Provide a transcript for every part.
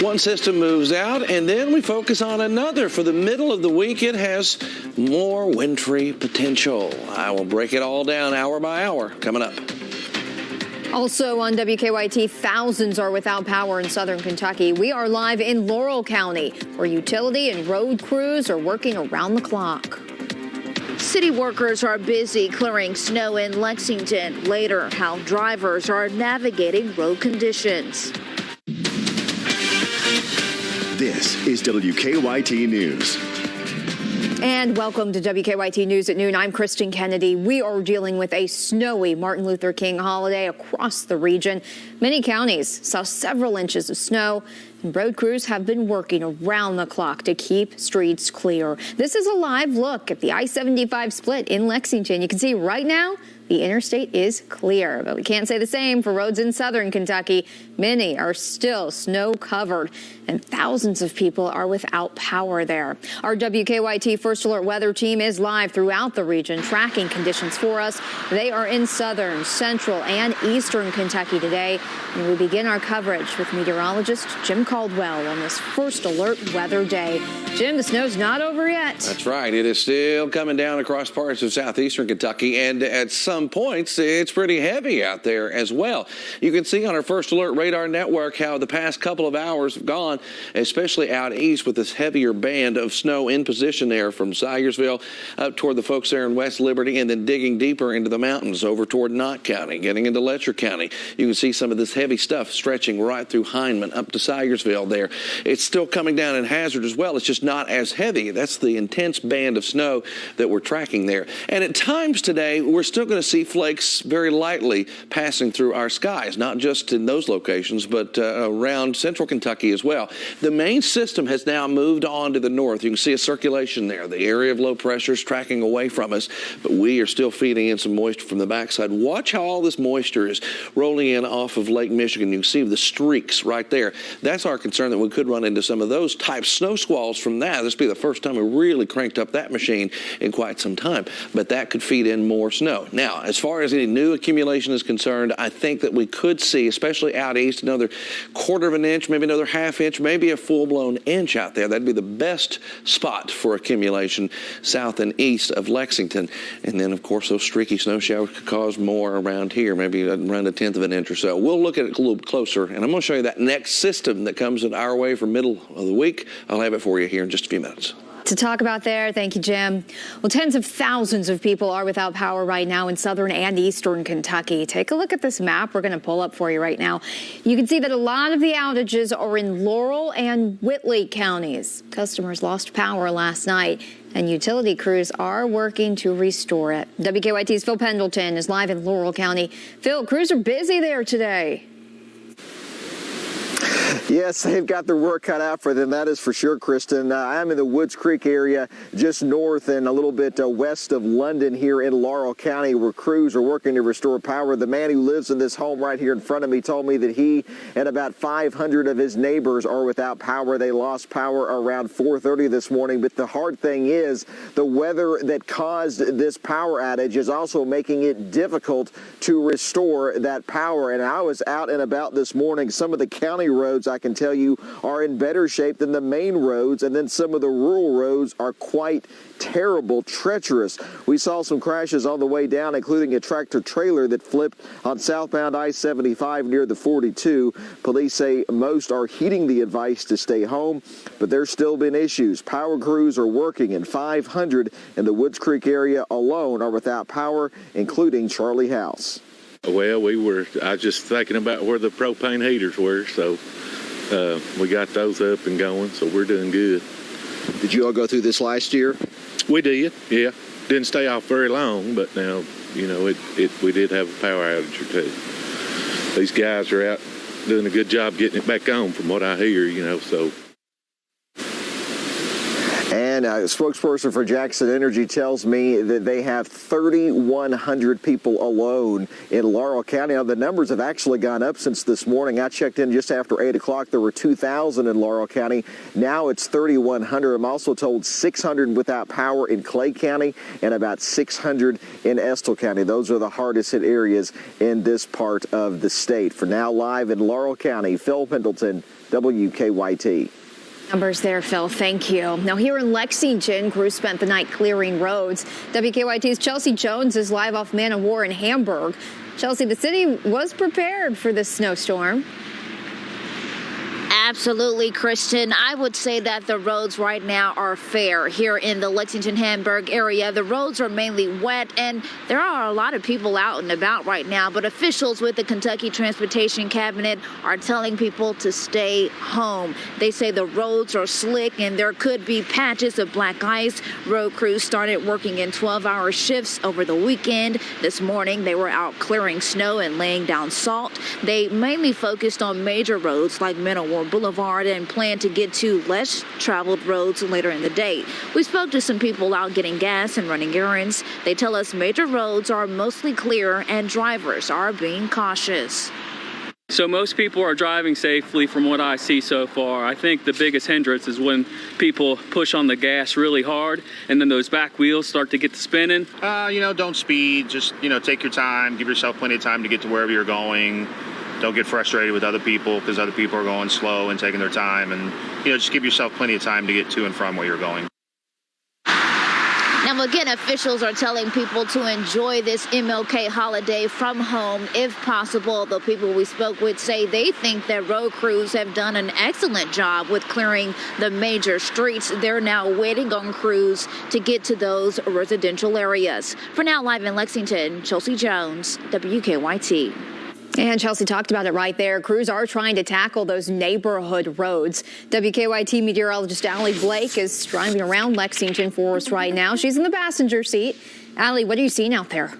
One system moves out, and then we focus on another. For the middle of the week, it has more wintry potential. I will break it all down hour by hour coming up. Also on WKYT, thousands are without power in southern Kentucky. We are live in Laurel County, where utility and road crews are working around the clock. City workers are busy clearing snow in Lexington. Later, how drivers are navigating road conditions. This is WKYT News. And welcome to WKYT News at noon. I'm Kristen Kennedy. We are dealing with a snowy Martin Luther King holiday across the region. Many counties saw several inches of snow, and road crews have been working around the clock to keep streets clear. This is a live look at the I-75 split in Lexington. You can see right now the interstate is clear, but we can't say the same for roads in southern Kentucky. Many are still snow covered, and thousands of people are without power there. Our WKYT First Alert weather team is live throughout the region, tracking conditions for us. They are in southern, central, and eastern Kentucky today. And we begin our coverage with meteorologist Jim Caldwell on this First Alert weather day. Jim, the snow's not over yet. That's right. It is still coming down across parts of southeastern Kentucky, and at some points, it's pretty heavy out there as well. You can see on our First Alert radar network how the past couple of hours have gone, especially out east with this heavier band of snow in position there from Syersville up toward the folks there in West Liberty, and then digging deeper into the mountains over toward Knott County, getting into Letcher County. You can see some of this heavy stuff stretching right through Hindman up to Syersville there. It's still coming down in Hazard as well. It's just not as heavy. That's the intense band of snow that we're tracking there. And at times today, we're still going to see flakes very lightly passing through our skies, not just in those locations, but around central Kentucky as well. The main system has now moved on to the north. You can see a circulation there. The area of low pressure is tracking away from us, but we are still feeding in some moisture from the backside. Watch how all this moisture is rolling in off of Lake Michigan. You can see the streaks right there. That's our concern, that we could run into some of those type snow squalls from that. This will be the first time we really cranked up that machine in quite some time, but that could feed in more snow. Now, as far as any new accumulation is concerned, I think that we could see, especially out east, another quarter of an inch, maybe another half inch, maybe a full-blown inch out there. That'd be the best spot for accumulation south and east of Lexington. And then, of course, those streaky snow showers could cause more around here, maybe around a tenth of an inch or so. We'll look at it a little closer, and I'm going to show you that next system that comes in our way for middle of the week. I'll have it for you here in just a few minutes. To talk about there. Thank you, Jim. Well, tens of thousands of people are without power right now in southern and eastern Kentucky. Take a look at this map we're going to pull up for you right now. You can see that a lot of the outages are in Laurel and Whitley counties. Customers lost power last night, and utility crews are working to restore it. WKYT's Phil Pendleton is live in Laurel County. Phil, crews are busy there today. Yes, they've got their work cut out for them, that is for sure, Kristen. I'm in the Woods Creek area, just north and a little bit west of London here in Laurel County, where crews are working to restore power. The man who lives in this home right here in front of me told me that he and about 500 of his neighbors are without power. They lost power around 4:30 this morning, but the hard thing is the weather that caused this power outage is also making it difficult to restore that power. And I was out and about this morning. Some of the county roads, I can tell you, are in better shape than the main roads, and then some of the rural roads are quite terrible, treacherous. We saw some crashes on the way down, including a tractor trailer that flipped on southbound I-75 near the 42. Police say most are heeding the advice to stay home, but there's still been issues. Power crews are working, and 500 in the Woods Creek area alone are without power, including Charlie House. Well, I was just thinking about where the propane heaters were, so we got those up and going, so we're doing good. Did you all go through this last year? We did, yeah. Didn't stay off very long, but now, you know, we did have a power outage or two. These guys are out doing a good job getting it back on from what I hear, you know, so. And And a spokesperson for Jackson Energy tells me that they have 3,100 people alone in Laurel County. Now, the numbers have actually gone up since this morning. I checked in just after 8 o'clock. There were 2,000 in Laurel County. Now it's 3,100. I'm also told 600 without power in Clay County and about 600 in Estill County. Those are the hardest hit areas in this part of the state. For now, live in Laurel County, Phil Pendleton, WKYT. Numbers there, Phil. Thank you. Now, here in Lexington, crews spent the night clearing roads. WKYT's Chelsea Jones is live off Man of War in Hamburg. Chelsea, the city was prepared for this snowstorm. Absolutely, Kristen. I would say that the roads right now are fair here in the Lexington-Hamburg area. The roads are mainly wet, and there are a lot of people out and about right now, but officials with the Kentucky Transportation Cabinet are telling people to stay home. They say the roads are slick, and there could be patches of black ice. Road crews started working in 12-hour shifts over the weekend. This morning, they were out clearing snow and laying down salt. They mainly focused on major roads like Man of War Boulevard and plan to get to less traveled roads later in the day. We spoke to some people out getting gas and running errands. They tell us major roads are mostly clear and drivers are being cautious. So most people are driving safely from what I see so far. I think the biggest hindrance is when people push on the gas really hard and then those back wheels start to get to spinning. Don't speed. Just, take your time. Give yourself plenty of time to get to wherever you're going. Don't get frustrated with other people because other people are going slow and taking their time. And, just give yourself plenty of time to get to and from where you're going. Now, again, officials are telling people to enjoy this MLK holiday from home if possible. The people we spoke with say they think that road crews have done an excellent job with clearing the major streets. They're now waiting on crews to get to those residential areas. For now, live in Lexington, Chelsea Jones, WKYT. And Chelsea talked about it right there. Crews are trying to tackle those neighborhood roads. WKYT meteorologist Allie Blake is driving around Lexington for us right now. She's in the passenger seat. Allie, what are you seeing out there?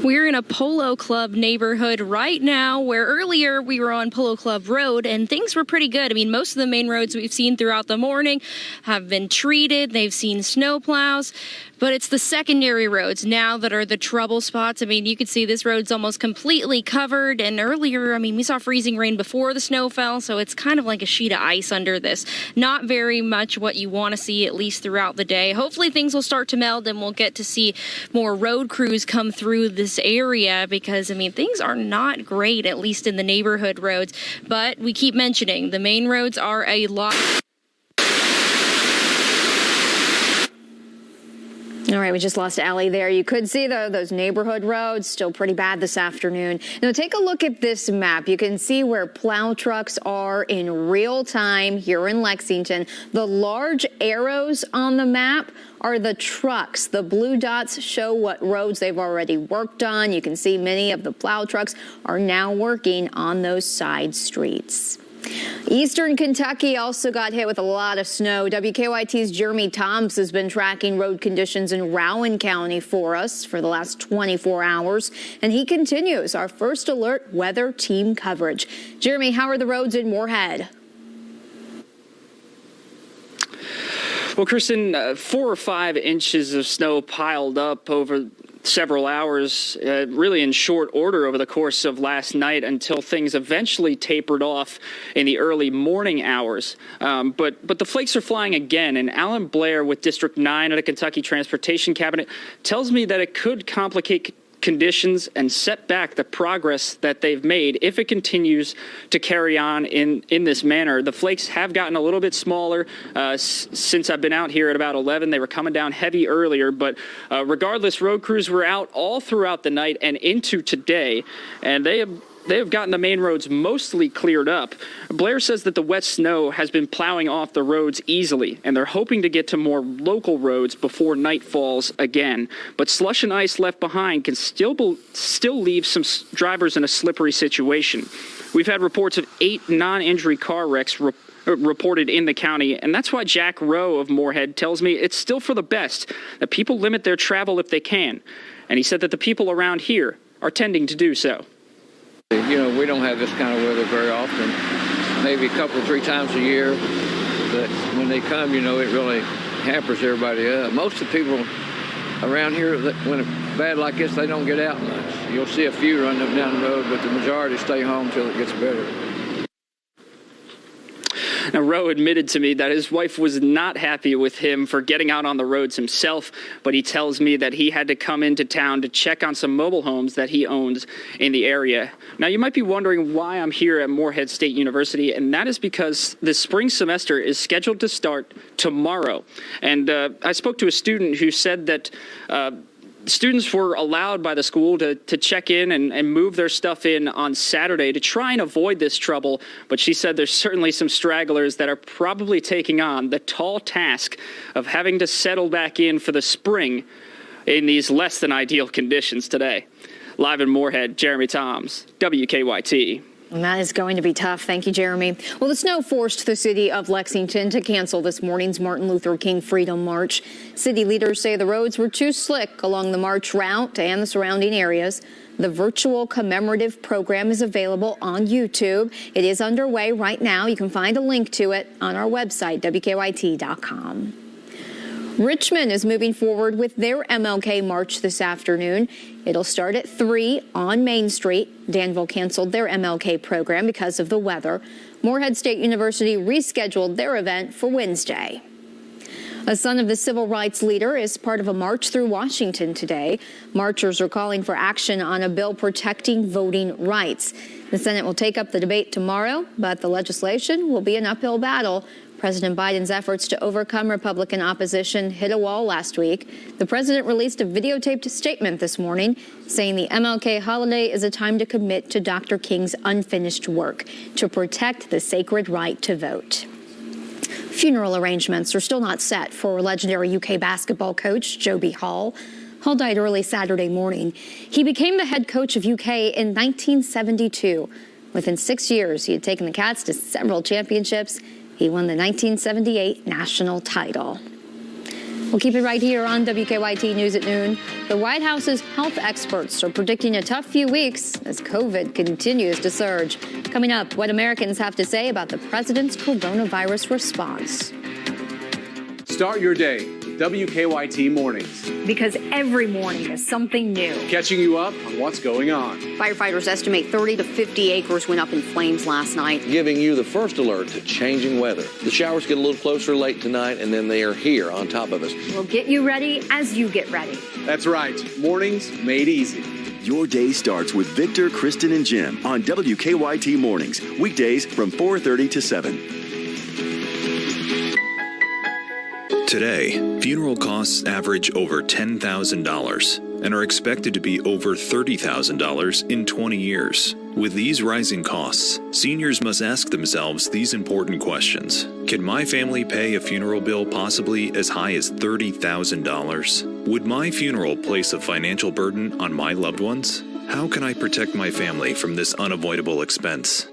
We're in a Polo Club neighborhood right now where earlier we were on Polo Club Road and things were pretty good. I mean, most of the main roads we've seen throughout the morning have been treated. They've seen snow plows. But it's the secondary roads now that are the trouble spots. I mean, you can see this road's almost completely covered. And earlier, we saw freezing rain before the snow fell. So it's kind of like a sheet of ice under this. Not very much what you want to see, at least throughout the day. Hopefully things will start to meld and we'll get to see more road crews come through this area because, things are not great, at least in the neighborhood roads. But we keep mentioning the main roads are a lot. All right, we just lost Allie there. You could see, though, those neighborhood roads still pretty bad this afternoon. Now, take a look at this map. You can see where plow trucks are in real time here in Lexington. The large arrows on the map are the trucks. The blue dots show what roads they've already worked on. You can see many of the plow trucks are now working on those side streets. Eastern Kentucky also got hit with a lot of snow. WKYT's Jeremy Toms has been tracking road conditions in Rowan County for us for the last 24 hours, and he continues our first alert weather team coverage. Jeremy, how are the roads in Moorhead? Well, Kristen, 4 or 5 inches of snow piled up over several hours, really in short order over the course of last night until things eventually tapered off in the early morning hours. But the flakes are flying again, and Alan Blair with District 9 of the Kentucky Transportation Cabinet tells me that it could complicate conditions and set back the progress that they've made if it continues to carry on in this manner. The flakes have gotten a little bit smaller since I've been out here at about 11. They were coming down heavy earlier, but regardless, road crews were out all throughout the night and into today, and they have gotten the main roads mostly cleared up. Blair says that the wet snow has been plowing off the roads easily, and they're hoping to get to more local roads before night falls again. But slush and ice left behind can still leave some drivers in a slippery situation. We've had reports of 8 non-injury car wrecks reported in the county, and that's why Jack Rowe of Moorhead tells me it's still for the best that people limit their travel if they can. And he said that the people around here are tending to do so. We don't have this kind of weather very often, maybe a couple, 3 times a year. But when they come, it really hampers everybody up. Most of the people around here, when it's bad like this, they don't get out much. You'll see a few running up and down the road, but the majority stay home till it gets better. Now, Rowe admitted to me that his wife was not happy with him for getting out on the roads himself, but he tells me that he had to come into town to check on some mobile homes that he owns in the area. Now, you might be wondering why I'm here at Morehead State University, and that is because the spring semester is scheduled to start tomorrow. And I spoke to a student who said that students were allowed by the school to check in and move their stuff in on Saturday to try and avoid this trouble. But she said there's certainly some stragglers that are probably taking on the tall task of having to settle back in for the spring in these less than ideal conditions today. Live in Morehead, Jeremy Toms, WKYT. And that is going to be tough. Thank you, Jeremy. Well, the snow forced the city of Lexington to cancel this morning's Martin Luther King Freedom March. City leaders say the roads were too slick along the march route and the surrounding areas. The virtual commemorative program is available on YouTube. It is underway right now. You can find a link to it on our website, WKYT.com. Richmond is moving forward with their Mlk March this afternoon. It'll start at 3 on Main Street. Danville canceled their Mlk program because of the weather. Morehead State University rescheduled their event for Wednesday. A son of the civil rights leader is part of a march through Washington today. Marchers are calling for action on a bill protecting voting rights. The Senate will take up the debate tomorrow, but the legislation will be an uphill battle. President Biden's efforts to overcome Republican opposition hit a wall last week. The president released a videotaped statement this morning saying the MLK holiday is a time to commit to Dr. King's unfinished work to protect the sacred right to vote. Funeral arrangements are still not set for legendary UK basketball coach Joby Hall. Hall died early Saturday morning. He became the head coach of UK in 1972. Within 6 years, he had taken the Cats to several championships. He won the 1978 national title. We'll keep it right here on WKYT News at noon. The White House's health experts are predicting a tough few weeks as COVID continues to surge. Coming up, what Americans have to say about the president's coronavirus response. Start your day with WKYT Mornings. Because every morning is something new. Catching you up on what's going on. Firefighters estimate 30 to 50 acres went up in flames last night. Giving you the first alert to changing weather. The showers get a little closer late tonight, and then they are here on top of us. We'll get you ready as you get ready. That's right. Mornings made easy. Your day starts with Victor, Kristen, and Jim on WKYT Mornings. Weekdays from 4:30 to 7. Today, funeral costs average over $10,000 and are expected to be over $30,000 in 20 years. With these rising costs, seniors must ask themselves these important questions. Can my family pay a funeral bill possibly as high as $30,000? Would my funeral place a financial burden on my loved ones? How can I protect my family from this unavoidable expense?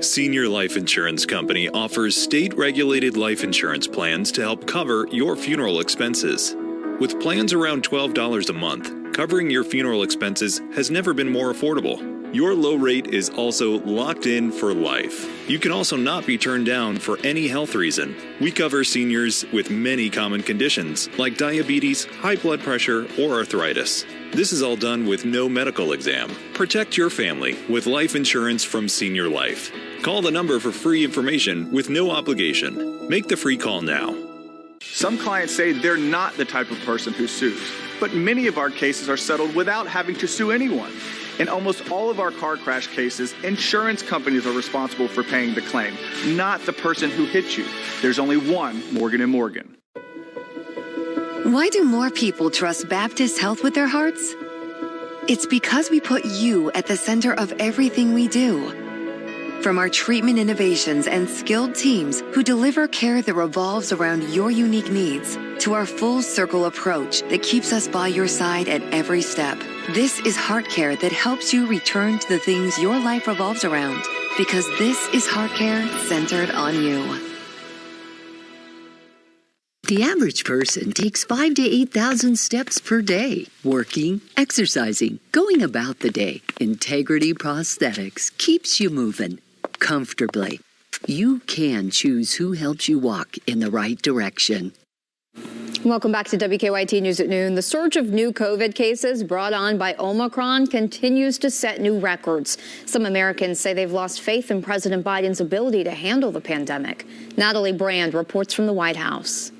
Senior Life Insurance Company offers state-regulated life insurance plans to help cover your funeral expenses. With plans around $12 a month, covering your funeral expenses has never been more affordable. Your low rate is also locked in for life. You can also not be turned down for any health reason. We cover seniors with many common conditions like diabetes, high blood pressure, or arthritis. This is all done with no medical exam. Protect your family with life insurance from Senior Life. Call the number for free information with no obligation. Make the free call now. Some clients say they're not the type of person who sues, but many of our cases are settled without having to sue anyone. In almost all of our car crash cases, insurance companies are responsible for paying the claim, not the person who hit you. There's only one Morgan & Morgan. Why do more people trust Baptist Health with their hearts? It's because we put you at the center of everything we do. From our treatment innovations and skilled teams who deliver care that revolves around your unique needs, to our full circle approach that keeps us by your side at every step. This is heart care that helps you return to the things your life revolves around, because this is heart care centered on you. The average person takes 5,000 to 8,000 steps per day, working, exercising, going about the day. Integrity Prosthetics keeps you moving comfortably. You can choose who helps you walk in the right direction. Welcome back to WKYT News at Noon. The surge of new COVID cases brought on by Omicron continues to set new records. Some Americans say they've lost faith in President Biden's ability to handle the pandemic. Natalie Brand reports from the White House.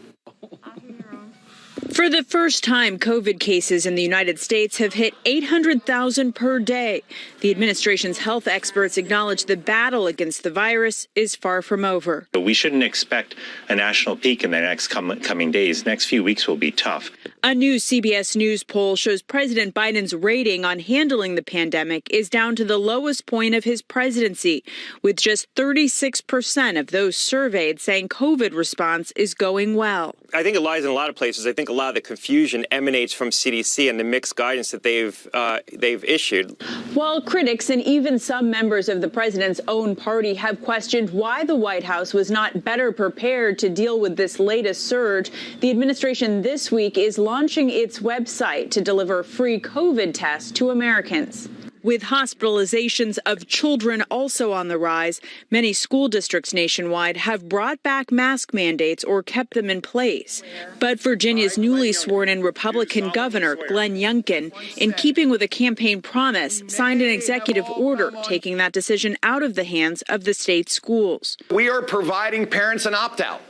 For the first time, COVID cases in the United States have hit 800,000 per day. The administration's health experts acknowledge the battle against the virus is far from over. But we shouldn't expect a national peak in the next coming days. Next few weeks will be tough. A new CBS News poll shows President Biden's rating on handling the pandemic is down to the lowest point of his presidency, with just 36% of those surveyed saying COVID response is going well. I think it lies in a lot of places. I think a lot of the confusion emanates from CDC and the mixed guidance that they've issued. While critics and even some members of the president's own party have questioned why the White House was not better prepared to deal with this latest surge, the administration this week is launching its website to deliver free COVID tests to Americans. With hospitalizations of children also on the rise, many school districts nationwide have brought back mask mandates or kept them in place. But Virginia's newly sworn-in Republican governor, Glenn Youngkin, in keeping with a campaign promise, signed an executive order taking that decision out of the hands of the state schools. We are providing parents an opt-out.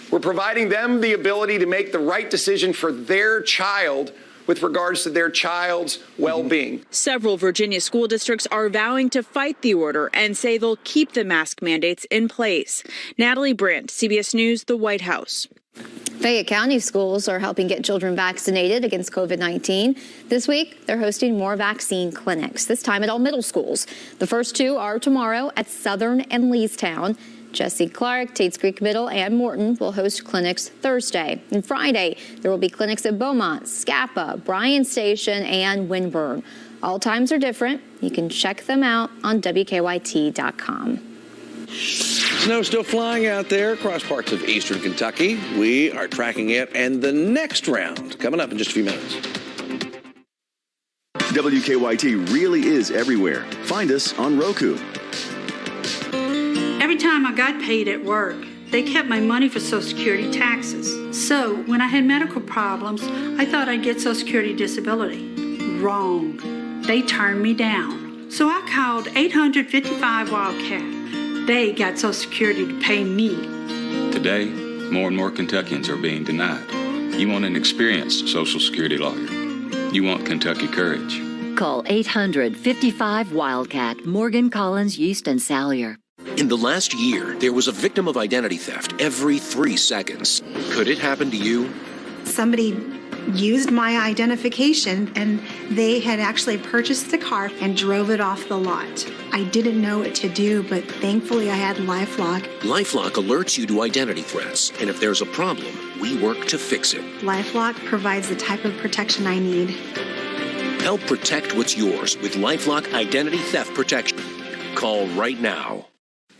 We're providing them the ability to make the right decision for their child with regards to their child's well-being. Several Virginia school districts are vowing to fight the order and say they'll keep the mask mandates in place. Natalie Brandt, CBS News, the White House. Fayette County schools are helping get children vaccinated against COVID-19. This week, they're hosting more vaccine clinics, this time at all middle schools. The first two are tomorrow at Southern and Leestown. Jesse Clark, Tates Creek Middle, and Morton will host clinics Thursday. And Friday, there will be clinics at Beaumont, Scapa, Bryan Station, and Winburn. All times are different. You can check them out on WKYT.com. Snow still flying out there across parts of eastern Kentucky. We are tracking it, and the next round coming up in just a few minutes. WKYT really is everywhere. Find us on Roku. Every time I got paid at work, they kept my money for Social Security taxes. So when I had medical problems, I thought I'd get Social Security disability. Wrong. They turned me down. So I called 855 Wildcat. They got Social Security to pay me. Today, more and more Kentuckians are being denied. You want an experienced Social Security lawyer. You want Kentucky courage. Call 800-55-WILDCAT, Morgan, Collins, Yeast, and Salyer. In the last year, there was a victim of identity theft every 3 seconds. Could it happen to you? Somebody used my identification and they had actually purchased the car and drove it off the lot. I didn't know what to do, but thankfully I had LifeLock. LifeLock alerts you to identity threats, and if there's a problem, we work to fix it. LifeLock provides the type of protection I need. Help protect what's yours with LifeLock Identity Theft Protection. Call right now.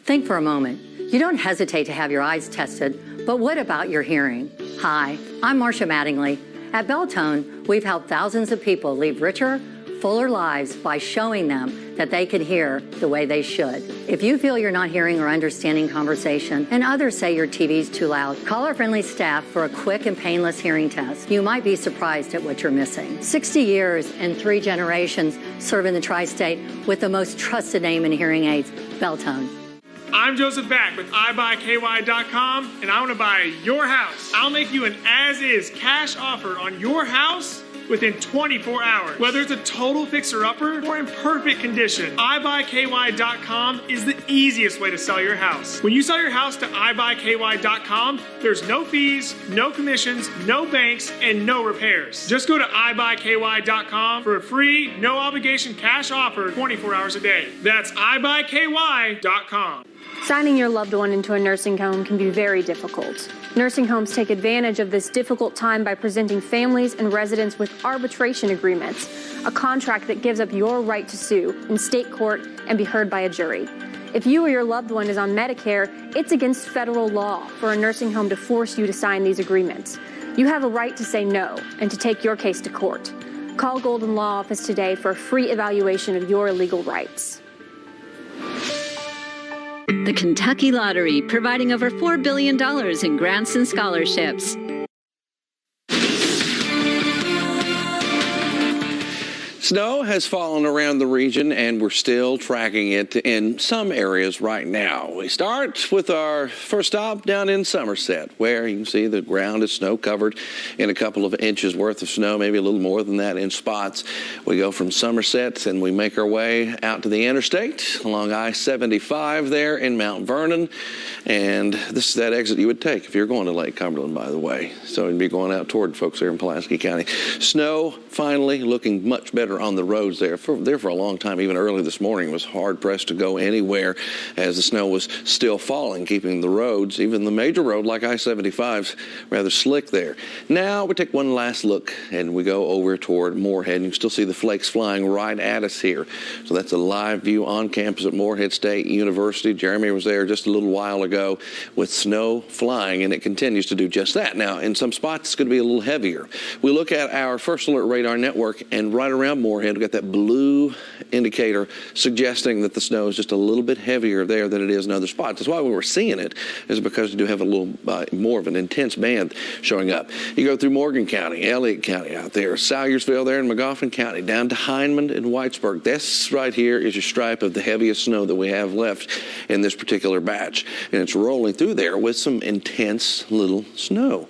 Think for a moment. You don't hesitate to have your eyes tested, but what about your hearing? Hi, I'm Marcia Mattingly. At Beltone, we've helped thousands of people live richer, fuller lives by showing them that they can hear the way they should. If you feel you're not hearing or understanding conversation, and others say your TV's too loud, call our friendly staff for a quick and painless hearing test. You might be surprised at what you're missing. 60 years and 3 generations serving the tri-state with the most trusted name in hearing aids, Beltone. I'm Joseph Back with iBuyKY.com, and I want to buy your house. I'll make you an as-is cash offer on your house within 24 hours. Whether it's a total fixer-upper or in perfect condition, iBuyKY.com is the easiest way to sell your house. When you sell your house to iBuyKY.com, there's no fees, no commissions, no banks, and no repairs. Just go to iBuyKY.com for a free, no-obligation cash offer 24 hours a day. That's iBuyKY.com. Signing your loved one into a nursing home can be very difficult. Nursing homes take advantage of this difficult time by presenting families and residents with arbitration agreements, a contract that gives up your right to sue in state court and be heard by a jury. If you or your loved one is on Medicare, it's against federal law for a nursing home to force you to sign these agreements. You have a right to say no and to take your case to court. Call Golden Law Office today for a free evaluation of your legal rights. The Kentucky Lottery, providing over $4 billion in grants and scholarships. Snow has fallen around the region, and we're still tracking it in some areas right now. We start with our first stop down in Somerset, where you can see the ground is snow-covered in a couple of inches worth of snow, maybe a little more than that in spots. We go from Somerset, and we make our way out to the interstate along I-75 there in Mount Vernon. And this is that exit you would take if you're going to Lake Cumberland, by the way. So you'd be going out toward folks there in Pulaski County. Snow finally looking much better on the roads there for a long time. Even early this morning, it was hard pressed to go anywhere as the snow was still falling, keeping the roads, even the major road like I-75's rather slick there. Now we take one last look and we go over toward Moorhead. You can still see the flakes flying right at us here. So that's a live view on campus at Moorhead State University. Jeremy was there just a little while ago with snow flying, and it continues to do just that. Now, in some spots, it's going to be a little heavier. We look at our First Alert radar network, and right around Moorhead, we've got that blue indicator suggesting that the snow is just a little bit heavier there than it is in other spots. That's why we were seeing it, is because we do have a little more of an intense band showing up. You go through Morgan County, Elliott County out there, Salyersville there in Magoffin County, down to Hindman and Whitesburg. This right here is your stripe of the heaviest snow that we have left in this particular batch. And it's rolling through there with some intense little snow.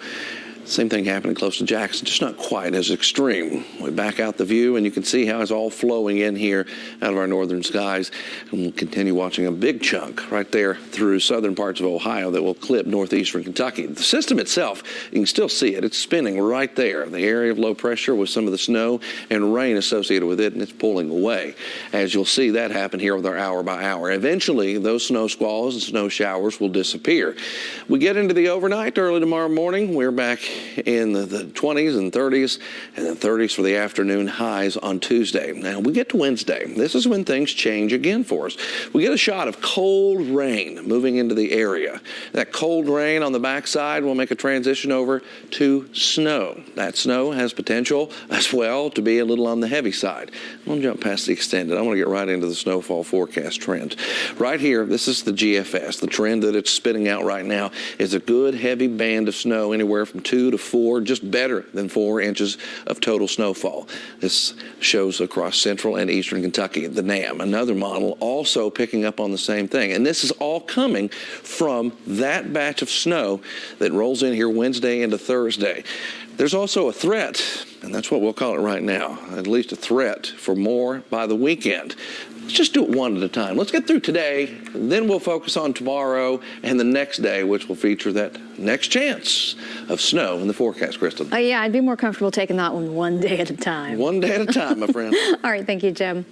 Same thing happening close to Jackson, just not quite as extreme. We back out the view, and you can see how it's all flowing in here out of our northern skies. And we'll continue watching a big chunk right there through southern parts of Ohio that will clip northeastern Kentucky. The system itself, you can still see it. It's spinning right there. The area of low pressure with some of the snow and rain associated with it, and it's pulling away. As you'll see that happen here with our hour by hour. Eventually, those snow squalls and snow showers will disappear. We get into the overnight early tomorrow morning. We're back in the 20s and 30s, and then 30s for the afternoon highs on Tuesday. Now, we get to Wednesday. This is when things change again for us. We get a shot of cold rain moving into the area. That cold rain on the backside will make a transition over to snow. That snow has potential as well to be a little on the heavy side. I'm going to jump past the extended. I want to get right into the snowfall forecast trends. Right here, this is the GFS. The trend that it's spitting out right now is a good heavy band of snow, anywhere from 2 to 4, just better than 4 inches of total snowfall. This shows across central and eastern Kentucky. The NAM, another model, also picking up on the same thing. And this is all coming from that batch of snow that rolls in here Wednesday into Thursday. There's also a threat, and that's what we'll call it right now, at least a threat for more by the weekend. Let's just do it one at a time. Let's get through today, then we'll focus on tomorrow and the next day, which will feature that next chance of snow in the forecast, Kristen. Yeah, I'd be more comfortable taking that one day at a time. One day at a time, my friend. All right, thank you, Jim.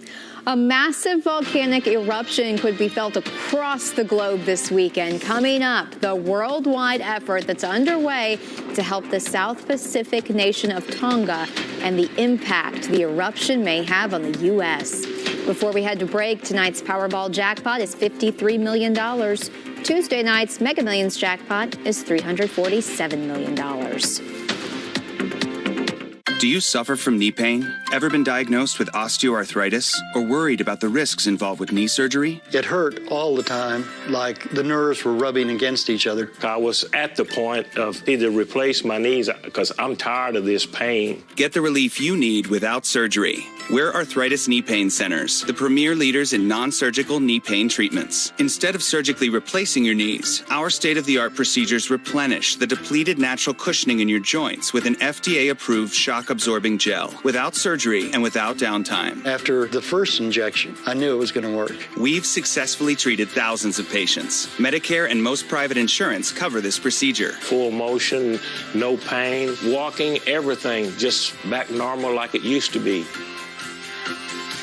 A massive volcanic eruption could be felt across the globe this weekend. Coming up, the worldwide effort that's underway to help the South Pacific nation of Tonga and the impact the eruption may have on the U.S. Before we head to break, tonight's Powerball Jackpot is $53 million. Tuesday night's Mega Millions Jackpot is $347 million. Do you suffer from knee pain? Ever been diagnosed with osteoarthritis? Or worried about the risks involved with knee surgery? It hurt all the time, like the nerves were rubbing against each other. I was at the point of either replace my knees because I'm tired of this pain. Get the relief you need without surgery. We're Arthritis Knee Pain Centers, the premier leaders in non-surgical knee pain treatments. Instead of surgically replacing your knees, our state-of-the-art procedures replenish the depleted natural cushioning in your joints with an FDA-approved shock-absorbing gel, without surgery and without downtime. After the first injection, I knew it was going to work. We've successfully treated thousands of patients. Medicare and most private insurance cover this procedure. Full motion, no pain, walking, everything just back normal like it used to be.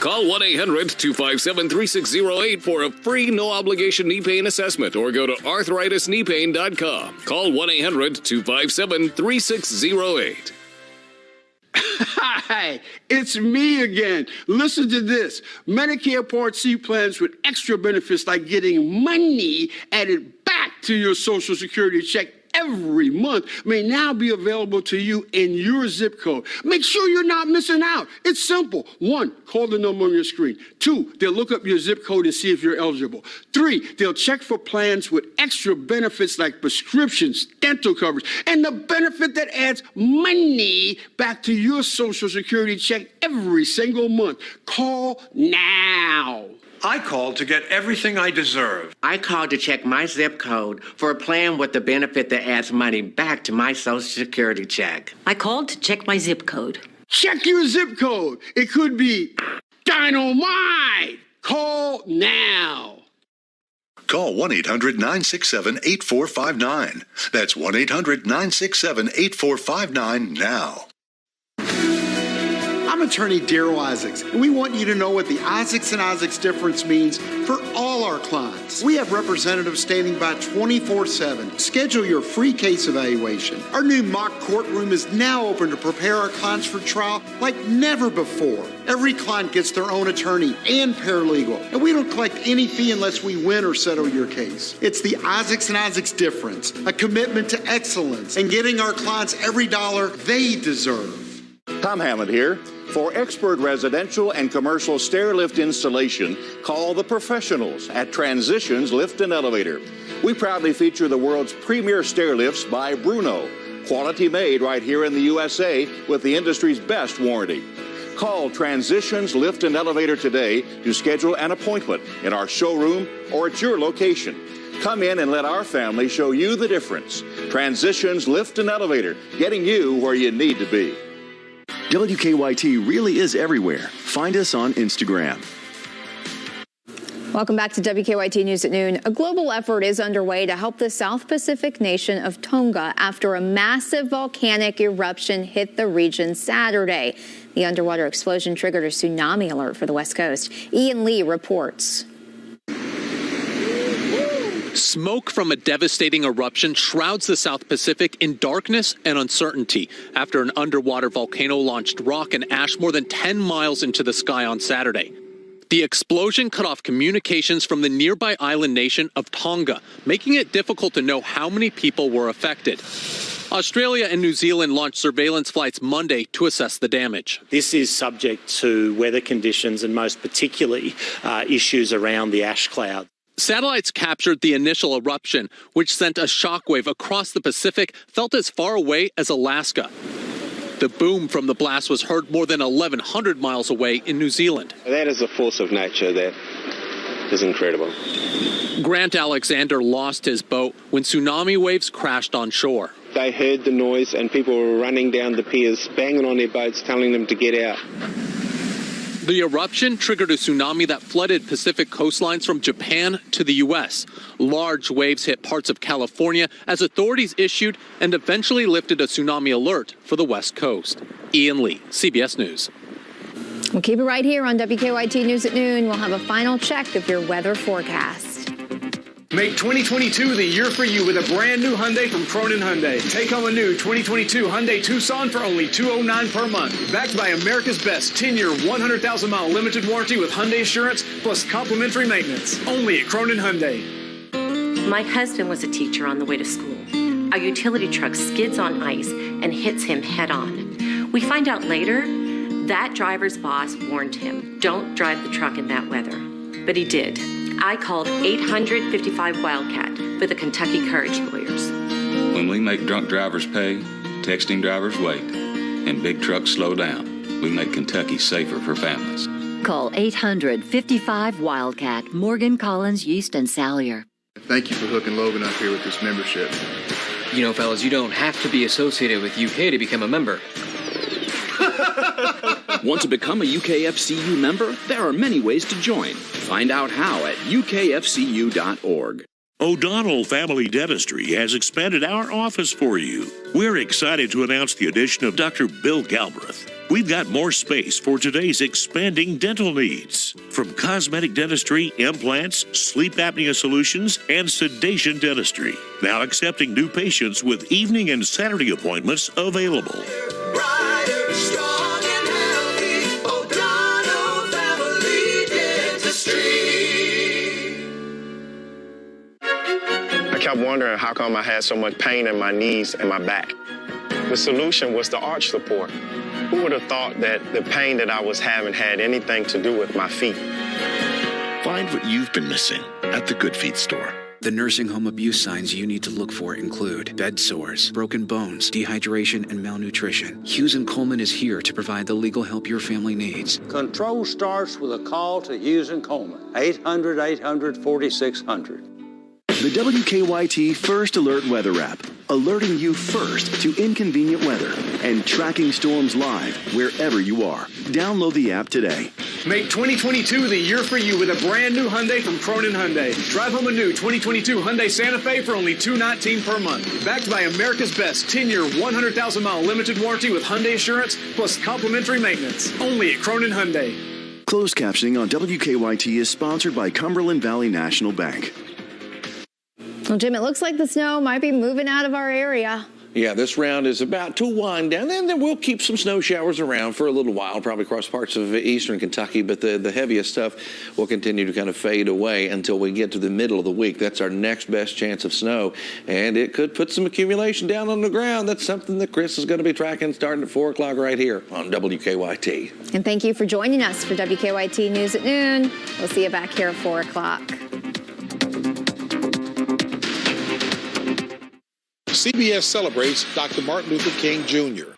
Call 1-800-257-3608 for a free no-obligation knee pain assessment or go to arthritiskneepain.com. Call 1-800-257-3608. Hi, it's me again. Listen to this. Medicare Part C plans with extra benefits like getting money added back to your Social Security check every month may now be available to you in your zip code. Make sure you're not missing out. It's simple. 1, call the number on your screen. 2, they'll look up your zip code and see if you're eligible. 3, they'll check for plans with extra benefits like prescriptions, dental coverage, and the benefit that adds money back to your Social Security check every single month. Call now. I called to get everything I deserve. I called to check my zip code for a plan with the benefit that adds money back to my Social Security check. I called to check my zip code. Check your zip code. It could be dynamite. Call now. Call 1-800-967-8459. That's 1-800-967-8459 now. I'm attorney Darrell Isaacs, and we want you to know what the Isaacs and Isaacs difference means for all our clients. We have representatives standing by 24/7. Schedule your free case evaluation. Our new mock courtroom is now open to prepare our clients for trial like never before. Every client gets their own attorney and paralegal, and we don't collect any fee unless we win or settle your case. It's the Isaacs and Isaacs difference, a commitment to excellence and getting our clients every dollar they deserve. Tom Hammond here. For expert residential and commercial stair lift installation, call the professionals at Transitions Lift and Elevator. We proudly feature the world's premier stair lifts by Bruno. Quality made right here in the USA with the industry's best warranty. Call Transitions Lift and Elevator today to schedule an appointment in our showroom or at your location. Come in and let our family show you the difference. Transitions Lift and Elevator, getting you where you need to be. WKYT really is everywhere. Find us on Instagram. Welcome back to WKYT News at Noon. A global effort is underway to help the South Pacific nation of Tonga after a massive volcanic eruption hit the region Saturday. The underwater explosion triggered a tsunami alert for the West Coast. Ian Lee reports. Smoke from a devastating eruption shrouds the South Pacific in darkness and uncertainty after an underwater volcano launched rock and ash more than 10 miles into the sky on Saturday. The explosion cut off communications from the nearby island nation of Tonga, making it difficult to know how many people were affected. Australia and New Zealand launched surveillance flights Monday to assess the damage. This is subject to weather conditions and most particularly issues around the ash cloud. Satellites captured the initial eruption, which sent a shockwave across the Pacific, felt as far away as Alaska. The boom from the blast was heard more than 1,100 miles away in New Zealand. That is a force of nature that is incredible. Grant Alexander lost his boat when tsunami waves crashed on shore. They heard the noise and people were running down the piers, banging on their boats, telling them to get out. The eruption triggered a tsunami that flooded Pacific coastlines from Japan to the U.S. Large waves hit parts of California as authorities issued and eventually lifted a tsunami alert for the West Coast. Ian Lee, CBS News. We'll keep it right here on WKYT News at Noon. We'll have a final check of your weather forecast. Make 2022 the year for you with a brand new Hyundai from Cronin Hyundai. Take home a new 2022 Hyundai Tucson for only $209 per month. Backed by America's best 10-year, 100,000-mile limited warranty with Hyundai Assurance plus complimentary maintenance. Only at Cronin Hyundai. My husband was a teacher on the way to school. A utility truck skids on ice and hits him head on. We find out later that driver's boss warned him, don't drive the truck in that weather. But he did. I called 855-WILDCAT for the Kentucky Courage Lawyers. When we make drunk drivers pay, texting drivers wait, and big trucks slow down, we make Kentucky safer for families. Call 800-55-WILDCAT. Morgan, Collins, Eust, and Salyer. Thank you for hooking Logan up here with this membership. You know, fellas, you don't have to be associated with UK to become a member. Want to become a UKFCU member? There are many ways to join. Find out how at ukfcu.org. O'Donnell Family Dentistry has expanded our office for you. We're excited to announce the addition of Dr. Bill Galbraith. We've got more space for today's expanding dental needs. From cosmetic dentistry, implants, sleep apnea solutions, and sedation dentistry. Now accepting new patients with evening and Saturday appointments available. Brighter, strong, and healthy. O'Donnell Family Dentistry. kept wondering how come I had so much pain in my knees and my back. The solution was the arch support. Who would have thought that the pain that I was having had anything to do with my feet? Find what you've been missing at the Good Feet store. The nursing home abuse signs you need to look for include bed sores, broken bones, dehydration, and malnutrition. Hughes & Coleman is here to provide the legal help your family needs. Control starts with a call to Hughes & Coleman, 800-800-4600. The WKYT First Alert Weather app, alerting you first to inconvenient weather and tracking storms live wherever you are. Download the app today. Make 2022 the year for you with a brand new Hyundai from Cronin Hyundai. Drive home a new 2022 Hyundai Santa Fe for only $219 per month. Backed by America's best 10-year, 100,000-mile limited warranty with Hyundai Assurance plus complimentary maintenance. Only at Cronin Hyundai. Closed captioning on WKYT is sponsored by Cumberland Valley National Bank. Well, Jim, it looks like the snow might be moving out of our area. Yeah, this round is about to wind down, and then we'll keep some snow showers around for a little while, probably across parts of eastern Kentucky, but the heaviest stuff will continue to kind of fade away until we get to the middle of the week. That's our next best chance of snow, and it could put some accumulation down on the ground. That's something that Chris is going to be tracking starting at 4 o'clock right here on WKYT. And thank you for joining us for WKYT News at Noon. We'll see you back here at 4 o'clock. CBS celebrates Dr. Martin Luther King Jr.